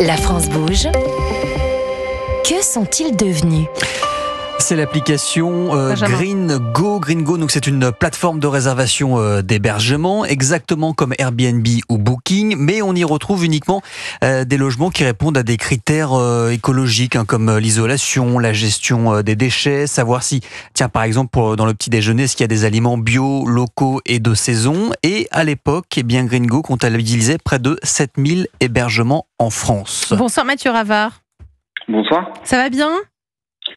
La France bouge. Que sont-ils devenus ? C'est l'application Green Go, donc c'est une plateforme de réservation d'hébergement, exactement comme Airbnb ou Booking, mais on y retrouve uniquement des logements qui répondent à des critères écologiques, comme l'isolation, la gestion des déchets, savoir si, par exemple, dans le petit déjeuner, est-ce qu'il y a des aliments bio, locaux et de saison. Et à l'époque, Green Go comptabilisait près de 7000 hébergements en France. Bonsoir Mathieu Ravard. Bonsoir. Ça va bien ?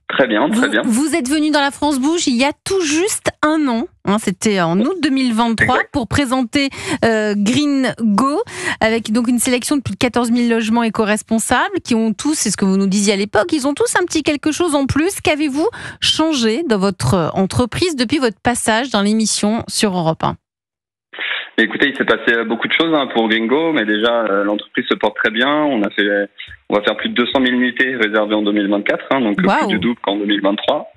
Très bien, très bien. Vous êtes venu dans la France Bouge il y a tout juste un an, c'était en août 2023, exact, pour présenter Green Go, avec donc une sélection de plus de 14 000 logements éco-responsables qui ont tous, c'est ce que vous nous disiez à l'époque, ils ont tous un petit quelque chose en plus. Qu'avez-vous changé dans votre entreprise depuis votre passage dans l'émission sur Europe 1 ? Écoutez, il s'est passé beaucoup de choses pour Green Go, mais déjà l'entreprise se porte très bien. On va faire plus de 200 000 unités réservées en 2024, donc plus du double qu'en 2023.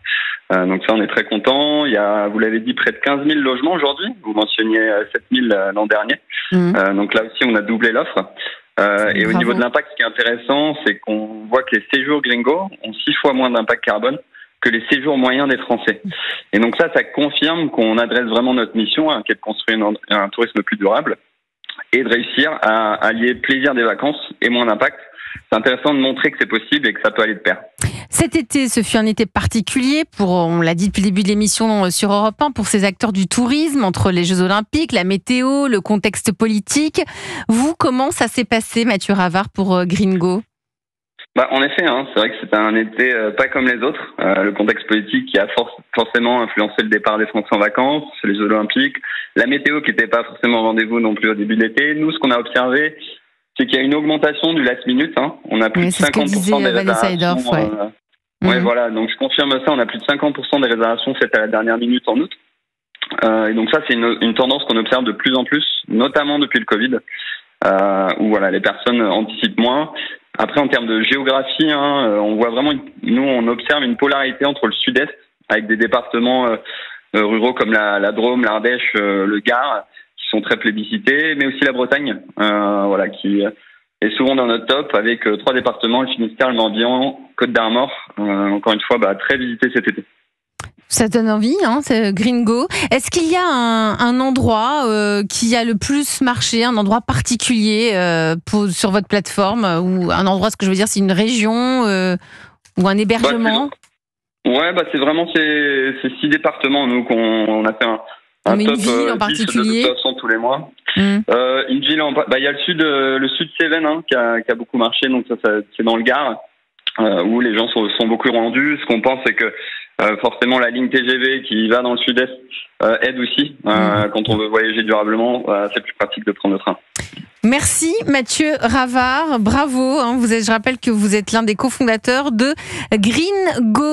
Donc ça, on est très content. Il y a, vous l'avez dit, près de 15 000 logements aujourd'hui. Vous mentionniez 7 000 l'an dernier. Donc là aussi, on a doublé l'offre. Et au niveau de l'impact, ce qui est intéressant, c'est qu'on voit que les séjours Green Go ont 6 fois moins d'impact carbone que les séjours moyens des Français. Et donc ça confirme qu'on adresse vraiment notre mission, qui est de construire un tourisme plus durable et de réussir à allier plaisir des vacances et moins d'impact. C'est intéressant de montrer que c'est possible et que ça peut aller de pair. Cet été, ce fut un été particulier on l'a dit depuis le début de l'émission sur Europe 1, pour ces acteurs du tourisme, entre les Jeux Olympiques, la météo, le contexte politique. Vous, comment ça s'est passé, Mathieu Ravard, pour Green Go ? En effet, c'est vrai que c'était un été pas comme les autres. Le contexte politique qui a forcément influencé le départ des Français en vacances, les Jeux Olympiques, la météo qui n'était pas forcément au rendez-vous non plus au début de l'été. Nous, ce qu'on a observé, c'est qu'il y a une augmentation du last minute. On a plus de 50% des réservations. Voilà. Donc je confirme ça. On a plus de 50% des réservations faites à la dernière minute en août. Et donc ça, c'est une tendance qu'on observe de plus en plus, notamment depuis le Covid, où les personnes anticipent moins. Après, en termes de géographie, on voit vraiment, nous, on observe une polarité entre le sud-est, avec des départements ruraux comme la Drôme, l'Ardèche, le Gard, qui sont très plébiscités, mais aussi la Bretagne, qui est souvent dans notre top, avec 3 départements, le Finistère, le Morbihan, Côte d'Armor, encore une fois, très visités cet été. Ça donne envie, c'est Green Go. Est-ce qu'il y a un endroit qui a le plus marché, un endroit particulier sur votre plateforme, ou un endroit, ce que je veux dire, c'est une région ou un hébergement ? C'est vraiment ces 6 départements, nous, qu'on a fait un top 10 de toute façon tous les mois. Une ville, il y a le sud Cévennes qui a beaucoup marché, donc ça c'est dans le Gard, où les gens sont beaucoup rendus. Ce qu'on pense, c'est que forcément la ligne TGV qui va dans le sud-est aide aussi. Quand on veut voyager durablement, c'est plus pratique de prendre le train. Merci Mathieu Ravard, bravo. Je rappelle que vous êtes l'un des cofondateurs de Green Go.